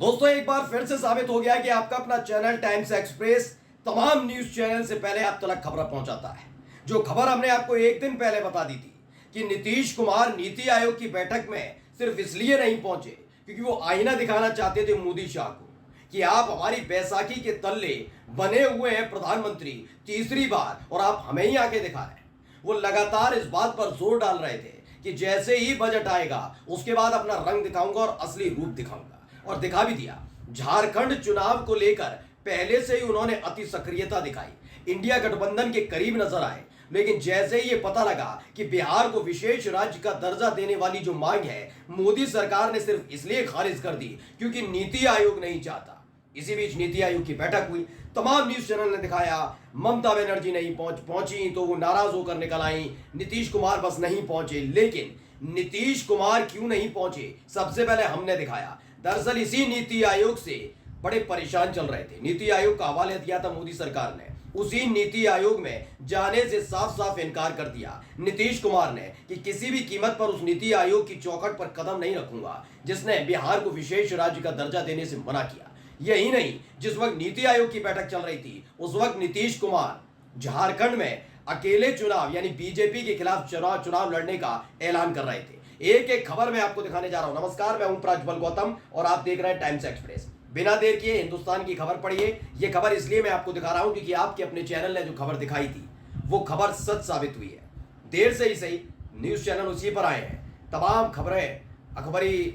दोस्तों एक बार फिर से साबित हो गया कि आपका अपना चैनल टाइम्स एक्सप्रेस तमाम न्यूज चैनल से पहले आप तक खबर पहुंचाता है। जो खबर हमने आपको एक दिन पहले बता दी थी कि नीतीश कुमार नीति आयोग की बैठक में सिर्फ इसलिए नहीं पहुंचे क्योंकि वो आईना दिखाना चाहते थे मोदी शाह को कि आप हमारी बैसाखी के तल्ले बने हुए हैं प्रधानमंत्री तीसरी बार और आप हमें ही आके दिखा रहे हैं। वो लगातार इस बात पर जोर डाल रहे थे कि जैसे ही बजट आएगा उसके बाद अपना रंग दिखाऊंगा और असली रूप दिखाऊंगा, और दिखा भी दिया। झारखंड चुनाव को लेकर पहले से ही उन्होंने अति सक्रियता दिखाई, इंडिया गठबंधन के करीब नजर आए। लेकिन जैसे ही ये पता लगा कि बिहार को विशेष राज्य का दर्जा देने वाली जो मांग है मोदी सरकार ने सिर्फ इसलिए खारिज कर दी क्योंकि नीति आयोग नहीं चाहता। इसी बीच नीति आयोग की बैठक हुई, तमाम न्यूज चैनल ने दिखाया ममता बनर्जी नहीं पहुंची तो वो नाराज होकर निकल आई, नीतीश कुमार बस नहीं पहुंचे। लेकिन नीतीश कुमार क्यों नहीं पहुंचे सबसे पहले हमने दिखाया। दरअसल इसी नीति आयोग से बड़े परेशान चल रहे थे। नीति आयोग का हवाला दिया था मोदी सरकार ने, उसी नीति आयोग में जाने से साफ साफ इनकार कर दिया नीतीश कुमार ने कि किसी भी कीमत पर उस नीति आयोग की चौखट पर कदम नहीं रखूंगा जिसने बिहार को विशेष राज्य का दर्जा देने से मना किया। यही नहीं, जिस वक्त नीति आयोग की बैठक चल रही थी उस वक्त नीतीश कुमार झारखंड में अकेले चुनाव यानी बीजेपी के खिलाफ चुनाव लड़ने का ऐलान कर रहे थे। एक एक खबर मैं आपको दिखाने जा रहा हूं। नमस्कार, मैं हूं प्रज्वल गौतम और आप देख रहे हैं टाइम्स एक्सप्रेस। बिना देर किए हिंदुस्तान की खबर पढ़िए। यह खबर इसलिए मैं आपको दिखा रहा हूं क्योंकि आपके अपने चैनल ने जो खबर दिखाई थी वो खबर सच साबित हुई है। देर से ही सही, न्यूज चैनल उसी पर आए हैं। तमाम खबरें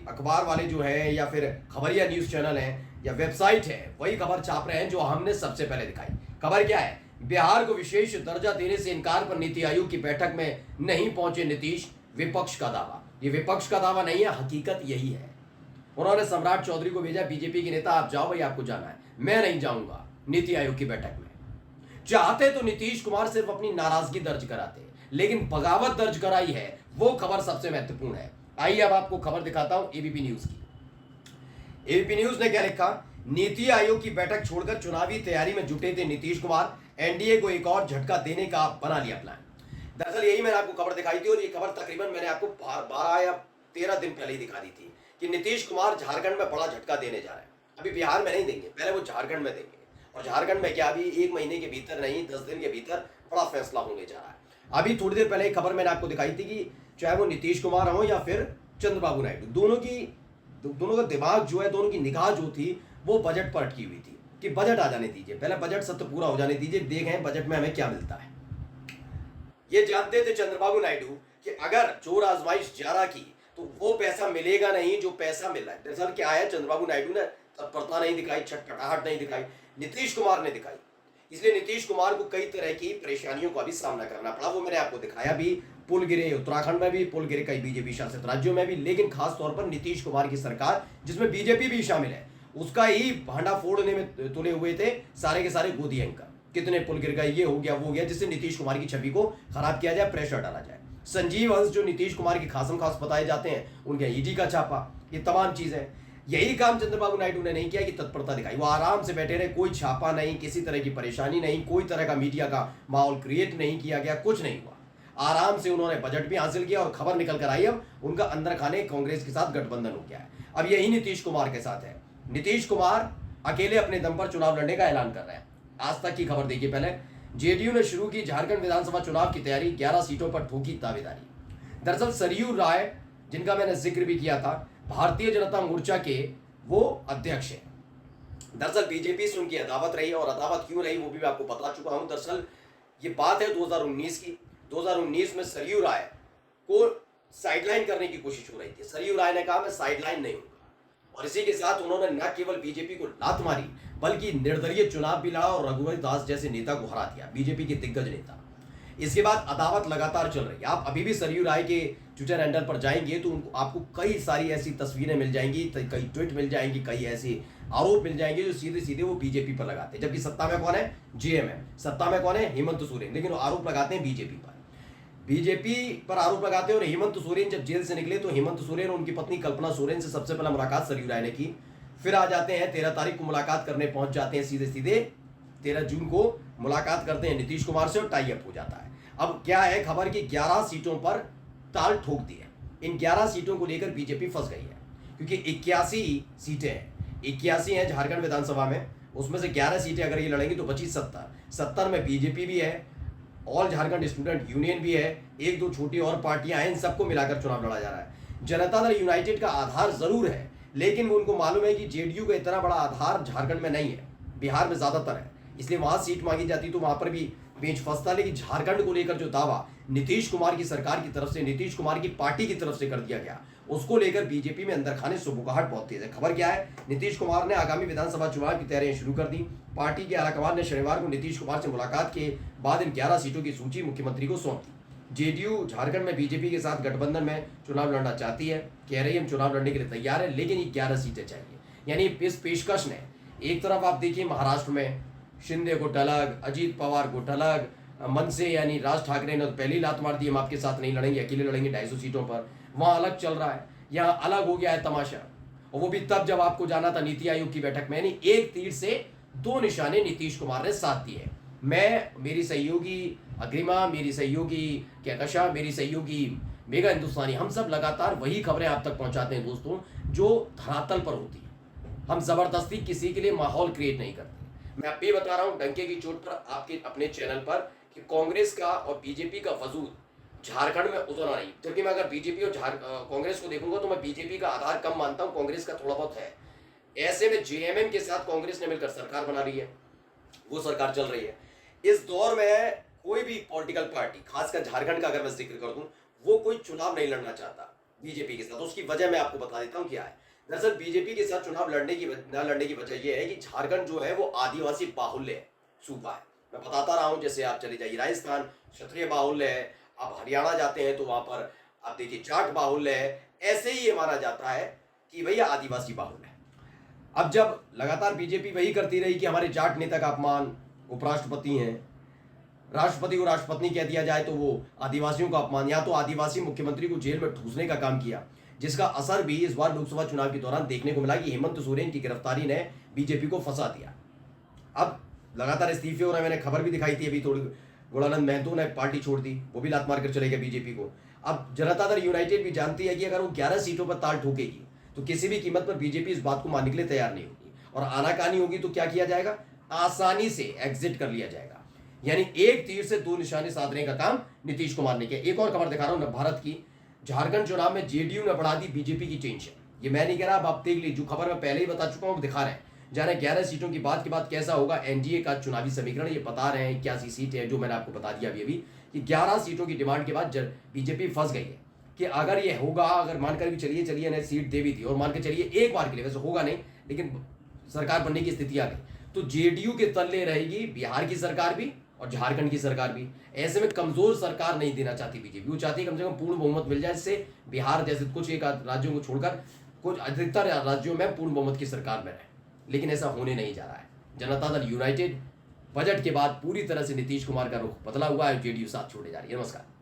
अखबार वाले जो है या फिर खबरिया न्यूज चैनल है या वेबसाइट है वही खबर छाप रहे हैं जो हमने सबसे पहले दिखाई। खबर क्या है? बिहार को विशेष दर्जा देने से इनकार पर नीति आयोग की बैठक में नहीं पहुंचे नीतीश, विपक्ष का दावा। ये विपक्ष का दावा नहीं है, हकीकत यही है। उन्होंने सम्राट चौधरी को भेजा, बीजेपी के नेता आप जाओ भाई, आपको जाना है, मैं नहीं जाऊंगा नीति आयोग की बैठक में। चाहते तो नीतीश कुमार सिर्फ अपनी नाराजगी दर्ज कराते, लेकिन बगावत दर्ज कराई है वो खबर सबसे महत्वपूर्ण है। आइए अब आपको खबर दिखाता हूं एबीपी न्यूज की। एबीपी न्यूज ने क्या लिखा? नीति आयोग की बैठक छोड़कर चुनावी तैयारी में जुटे थे नीतीश कुमार, एनडीए को एक और झटका देने का बना लिया प्लान। दरअसल यही मैंने आपको खबर दिखाई थी और ये खबर तकरीबन मैंने आपको 12 या 13 दिन पहले ही दिखा दी थी कि नीतीश कुमार झारखंड में बड़ा झटका देने जा रहे हैं। अभी बिहार में नहीं देंगे, पहले वो झारखंड में देंगे। और झारखंड में क्या, अभी 1 महीने के भीतर नहीं 10 दिन के भीतर बड़ा फैसला होने जा रहा है। अभी थोड़ी देर पहले एक खबर मैंने आपको दिखाई थी कि चाहे वो नीतीश कुमार हो या फिर चंद्रबाबू नायडू, दोनों का दिमाग जो है, दोनों की निगाह जो थी वो बजट पर अटकी हुई थी कि बजट आ जाने दीजिए, पहले बजट सत्र पूरा हो जाने दीजिए, देखें बजट में हमें क्या मिलता है। ये जानते थे चंद्रबाबू नायडू कि अगर जोर आजमाइश जारा की तो वो पैसा मिलेगा नहीं जो पैसा मिल रहा है। दरअसल क्या है, चंद्रबाबू नायडू ने तत्परता नहीं दिखाई, छटपटाहट नहीं दिखाई, नीतीश कुमार ने दिखाई। इसलिए नीतीश कुमार को कई तरह की परेशानियों का भी सामना करना पड़ा। वो मैंने आपको दिखाया भी, पुल गिरे उत्तराखंड में भी, पुल गिरे कई बीजेपी शासित राज्यों में भी, लेकिन खास तौर पर नीतीश कुमार की सरकार जिसमें बीजेपी भी शामिल है उसका ही भांडा फोड़ने में तुले हुए थे सारे के सारे गोदी एंकर। कितने पुल गिर गए, ये हो गया वो हो गया, जिससे नीतीश कुमार की छवि को खराब किया जाए, प्रेशर डाला जाए। संजीव हंस जो नीतीश कुमार के खासम खास बताए जाते हैं, उनके ईडी का छापा, ये तमाम चीजें। यही काम चंद्रबाबू नायडू ने नहीं किया कि तत्परता दिखाई। वो आराम से बैठे रहे, कोई छापा नहीं, किसी तरह की परेशानी नहीं, कोई तरह का मीडिया का माहौल क्रिएट नहीं किया गया, कुछ नहीं हुआ। आराम से उन्होंने बजट भी हासिल किया और खबर निकल कर आई अब उनका अंदर खाने कांग्रेस के साथ गठबंधन हो गया है। अब यही नीतीश कुमार के साथ है। नीतीश कुमार अकेले अपने दम पर चुनाव लड़ने का ऐलान कर रहे हैं। आज तक की खबर देखिए पहले। जेडीयू ने शुरू की झारखंड विधानसभा चुनाव की तैयारी, 11 सीटों पर ठोकी दावेदारी। दरअसल सरयू राय, जिनका मैंने जिक्र भी किया था, भारतीय जनता मोर्चा के वो अध्यक्ष हैं। दरअसल बीजेपी से उनकी अदावत रही और अदावत क्यों रही वो भी मैं आपको बता चुका हूं। दरअसल ये बात है 2019 की। 2019 में सरयू राय को साइडलाइन करने की कोशिश हो रही थी। सरयू राय ने कहा मैं साइडलाइन नहीं हूंगा, और इसी के साथ उन्होंने न केवल बीजेपी को लात मारी बल्कि निर्दलीय चुनाव भी लड़ा और रघुवर दास जैसे नेता को हरा दिया, बीजेपी के दिग्गज नेता। इसके बाद अदावत लगातार चल रही है। आप अभी भी सरयू राय के ट्विटर हैंडल पर जाएंगे तो आपको कई सारी ऐसी तस्वीरें मिल जाएंगी, कई ट्वीट मिल जाएंगी, कई ऐसे आरोप मिल जाएंगे जो सीधे सीधे वो बीजेपी पर लगाते हैं। जबकि सत्ता में कौन है? जेएमएम। सत्ता में कौन है? हेमंत सोरेन। लेकिन वो आरोप लगाते हैं बीजेपी पर आरोप लगाते हैं। और हेमंत सोरेन जब जेल से निकले तो हेमंत सोरेन और उनकी पत्नी कल्पना सोरेन से सबसे पहला मुलाकात सरयू राय ने की। फिर आ जाते हैं 13 तारीख को मुलाकात करने पहुंच जाते हैं, सीधे सीधे 13 जून को मुलाकात करते हैं नीतीश कुमार से और टाई अप हो जाता है। अब क्या है खबर की 11 सीटों पर ताल ठोक दी है। इन 11 सीटों को लेकर बीजेपी फंस गई है क्योंकि 81 सीटें हैं। 81 है झारखंड विधानसभा में, उसमें से 11 सीटें अगर ये लड़ेंगी तो बची 70 में बीजेपी भी है, ऑल झारखंड स्टूडेंट यूनियन भी है, एक दो छोटी और पार्टियां हैं, इन सबको मिलाकर चुनाव लड़ा जा रहा है। जनता दल यूनाइटेड का आधार जरूर है, लेकिन उनको मालूम है कि जेडीयू का इतना बड़ा आधार झारखंड में नहीं है, बिहार में ज्यादातर है, इसलिए वहां सीट मांगी जाती तो वहां पर भी बेंच फंसता। लेकिन झारखंड को लेकर जो दावा नीतीश कुमार की सरकार की तरफ से, नीतीश कुमार की पार्टी की तरफ से कर दिया गया, उसको लेकर बीजेपी में अंदर खाने सुबुगाहट बहुत तेज है। खबर क्या है, नीतीश कुमार ने आगामी विधानसभा चुनाव की तैयारियां शुरू कर दी। पार्टी के आलाकमान ने शनिवार को नीतीश कुमार से मुलाकात के बाद इन 11 सीटों की सूची मुख्यमंत्री को सौंप दी। जेडीयू झारखंड में बीजेपी के साथ गठबंधन में चुनाव लड़ना चाहती है, कह रही है हम चुनाव लड़ने के लिए तैयार है, लेकिन ये 11 सीटें चाहिए। यानी इस पेशकश ने, एक तरफ आप देखिए महाराष्ट्र में शिंदे को टलग, अजीत पवार को टलग, मनसे यानी राज ठाकरे ने तो पहली लात मार दी, हम आपके साथ नहीं लड़ेंगे, अकेले लड़ेंगे 250 सीटों पर। वहां अलग चल रहा है, यहाँ अलग हो गया है तमाशा, और वो भी तब जब आपको जाना था नीति आयोग की बैठक में। यानी एक तीर से दो निशाने नीतीश कुमार ने साध दिए। मैं, मेरी सहयोगी अग्रिमा, मेरी सहयोगी कहकशा, मेरी सहयोगी मेगा हिंदुस्तानी, हम सब लगातार वही खबरें आप तक पहुंचाते हैं दोस्तों जो धरातल पर होती है। हम जबरदस्ती किसी के लिए माहौल क्रिएट नहीं करते। मैं अब भी बता रहा हूं डंके की चोट पर आपके अपने चैनल पर कि कांग्रेस का और बीजेपी का वजूद झारखंड में उतना नहीं, क्योंकि मैं अगर बीजेपी और कांग्रेस को देखूंगा तो मैं बीजेपी का आधार कम मानता हूं, कांग्रेस का थोड़ा बहुत है। ऐसे में जेएमएम के साथ कांग्रेस ने मिलकर सरकार बना ली है, वो सरकार चल रही है। इस दौर में कोई भी पॉलिटिकल पार्टी, खासकर झारखंड का अगर मैं जिक्र कर दूं, वो कोई चुनाव नहीं लड़ना चाहता बीजेपी के साथ। उसकी वजह मैं आपको बता देता हूं क्या है। दरअसल बीजेपी के साथ चुनाव न लड़ने की वजह यह है कि झारखंड जो है वो आदिवासी बाहुल्य सूबा है। मैं बताता रहा हूं, जैसे आप चले जाइए राजस्थान क्षत्रिय बाहुल्य है, आप हरियाणा जाते हैं तो वहां पर आप देखिए जाट बाहुल्य है। ऐसे ही ये माना जाता है कि भैया आदिवासी बाहुल्य है। अब जब लगातार बीजेपी वही करती रही कि हमारे जाट नेता का अपमान, उपराष्ट्रपति हैं, राष्ट्रपति को राष्ट्रपति कह दिया जाए तो वो आदिवासियों का अपमान, या तो आदिवासी मुख्यमंत्री को जेल में ठूसने का काम किया, जिसका असर भी इस बार लोकसभा चुनाव के दौरान देखने को मिला कि हेमंत सोरेन की गिरफ्तारी ने बीजेपी को फंसा दिया। अब लगातार इस्तीफे हो रहे हैं, मैंने खबर भी दिखाई थी अभी थोड़ी, गुणानंद महतो ने पार्टी छोड़ दी, वो भी लात मार कर चले गए बीजेपी को। अब जनता दल यूनाइटेड भी जानती है कि अगर वो 11 सीटों पर ताल ठोकेगी तो किसी भी कीमत पर बीजेपी इस बात को मानने के लिए तैयार नहीं होगी, और आनाकानी होगी तो क्या किया जाएगा, आसानी से एग्जिट कर लिया जाएगा। यानी एक तीर से दो निशाने साधने का काम नीतीश कुमार ने किया। एक और खबर दिखा रहा हूं नवभारत की, झारखंड चुनाव में जेडीयू ने बढ़ा दी बीजेपी की टेंशन। ये मैं नहीं कह रहा, अब आप देख लीजिए, जो खबर मैं पहले ही बता चुका हूं दिखा रहे हैं। जाने 11 सीटों की बात के बाद कैसा होगा एनडीए का चुनावी समीकरण, ये बता रहे हैं 81 सीटें है, जो मैंने आपको बता दिया अभी कि 11 सीटों की डिमांड के बाद बीजेपी फंस गई है कि अगर ये होगा, अगर मानकर भी चलिए ने सीट दे भी दी और मान के चलिए एक बार के लिए, वैसे होगा नहीं लेकिन सरकार बनने की स्थिति आ गई, तो जेडीयू के तले रहेगी बिहार की सरकार भी और झारखंड की सरकार भी। ऐसे में कमजोर सरकार नहीं देना चाहती बीजेपी, वो चाहती है कम से कम पूर्ण बहुमत मिल जाए, इससे बिहार जैसे कुछ एक राज्यों को छोड़कर कुछ अधिकतर राज्यों में पूर्ण बहुमत की सरकार में रहे, लेकिन ऐसा होने नहीं जा रहा है। जनता दल यूनाइटेड बजट के बाद पूरी तरह से नीतीश कुमार का रुख बदला हुआ है, जेडीयू साथ छोड़े जा रही है। नमस्कार।